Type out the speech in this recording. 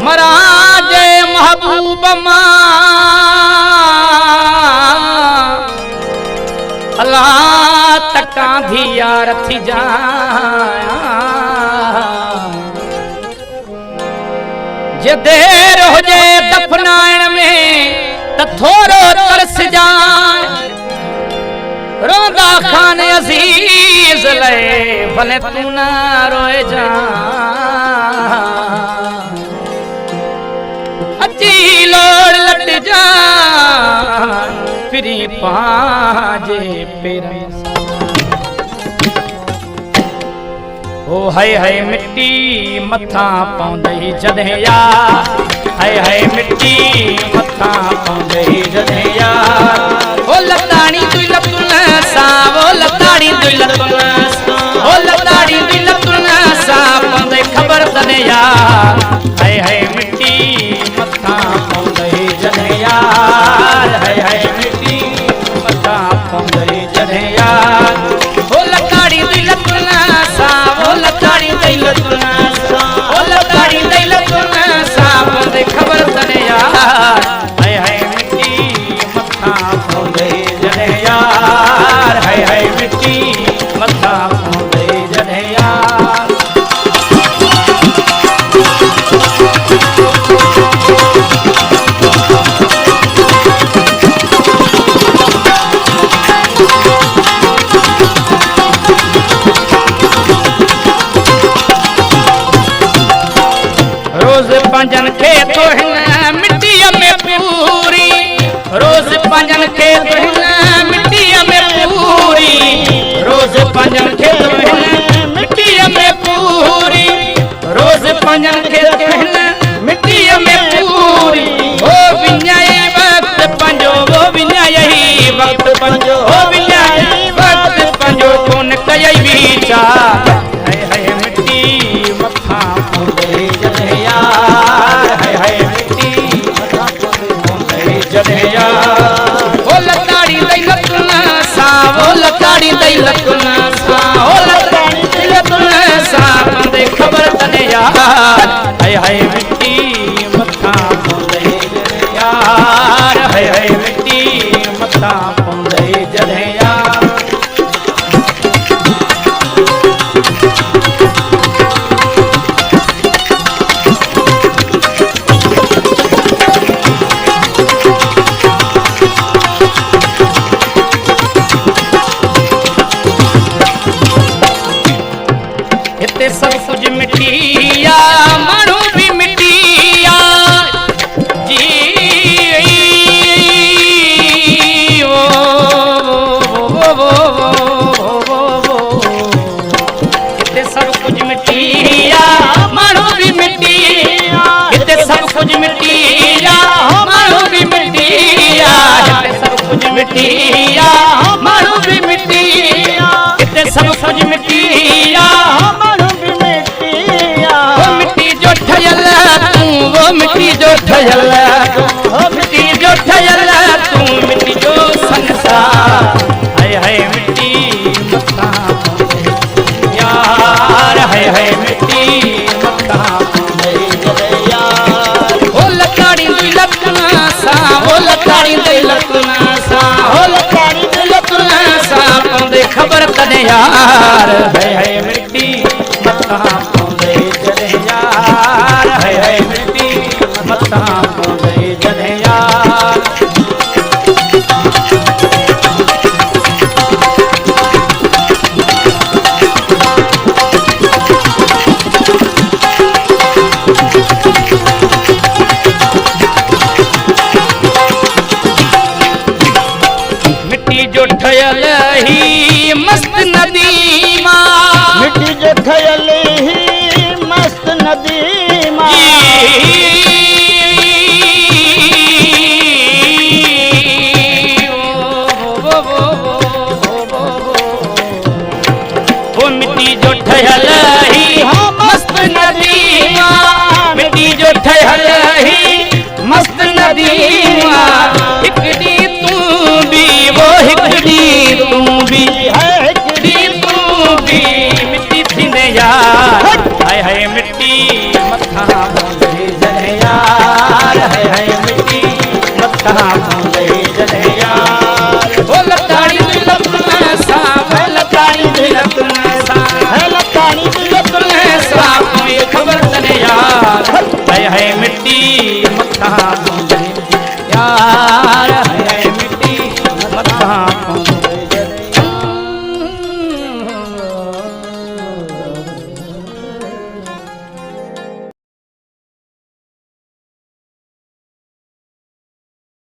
महाराज महबूब अल्लाह तका धिया रथी जा जे देर हो जे दफनाइण में त थोरो तरस जाए रोंदा खान अजीज ले भले तू ना रोए जा अची लोड़ लट जा फिरी पाजे पेरन ओ हाय हाय मिट्टी मथा पौंदई जदे यार हाय हाय मिट्टी मथा पौंदई जदे यार ओ लताड़ी तू लतुन सा ओ लताड़ी तू लतुन ओ लताड़ी तू लतुन सा पौंदई खबर तने यार हाय हाय मिट्टी मथा पौंदई जदे यार हाय हाय मिट्टी मथा पौंदई जदे यार ओ लताड़ी तू लतुन सा ओ लताड़ी तू लतुन सा ओ लताड़ी तू लतुन सा पौंदई खबर तने यार हाय हाय मिट्टी मथा पौंदई जदे यार हाय हाय मिट्टी मथा पौंदई जदे यार रोज पंजन के तो मिट्टी में पूरी रोज पंजन के तो मिट्टी में पूरी रोज पंजन के तो मिट्टी में पूरी रोज पंजन के तो मिट्टी में पूरी ओ विन्याय वक्त पंजो वो विन्याय वक्त पंजो ओ विन्याय वक्त पंजो कौन कई विचार हाय हाय मिट्टी मथा पौंदई जदे यार हाय हाय मिट्टी मथा पौंदई जदे यार ओ लताड़ी दई लतुन सा ओ लताड़ी दई लतुन सा ओ लताड़ी दई लतुन सा पौंदई खबर तने यार हाय हाय मिट्टी मथा पौंदई जदे यार हाय हाय मिट्टी मथा पौंदई जदे यार इते सब कुछ मिट्टिया मानू भी मिट्टिया जी ओ इते सब कुछ मिट्टिया मानू भी मिट्टिया इते सब कुछ मिट्टिया मानू भी मिट्टिया इते सब कुछ मिट्टिया मानू भी मिट्टिया इते सब कुछ मिट्टिया वो मिट्टी जो ठयल वो मिट्टी जो ठयल तू मिट्टी जो संसार हाय हाय मिट्टी मथा पौंदई यार हाय हाय मिट्टी मथा पौंदई जदे यार ओ लताड़ी तू लतुन सा ओ लताड़ी तू लतुन सा ओ लताड़ी तू लतुन सा पौंदई खबर तने यार हाय हाय मिट्टी मथा पौंदई जदे यार हाय हाय मिट्टी मथा पौंदई जदे यार मिट्टी जो ठयल ही मस्त नदी मां मिट्टी जो ठयल ही मस्त नदी मां वो मिट्टी जो ठयल ही मस्त नदी मां मिट्टी जो ठयल ही मस्त नदी मां हिकड़ी तू भी वो हिकड़ी तू भी है हिकड़ी तू भी मिट्टी थी ने यार हाय हाय मिट्टी मथा पौंदई जदे कहाँ घूम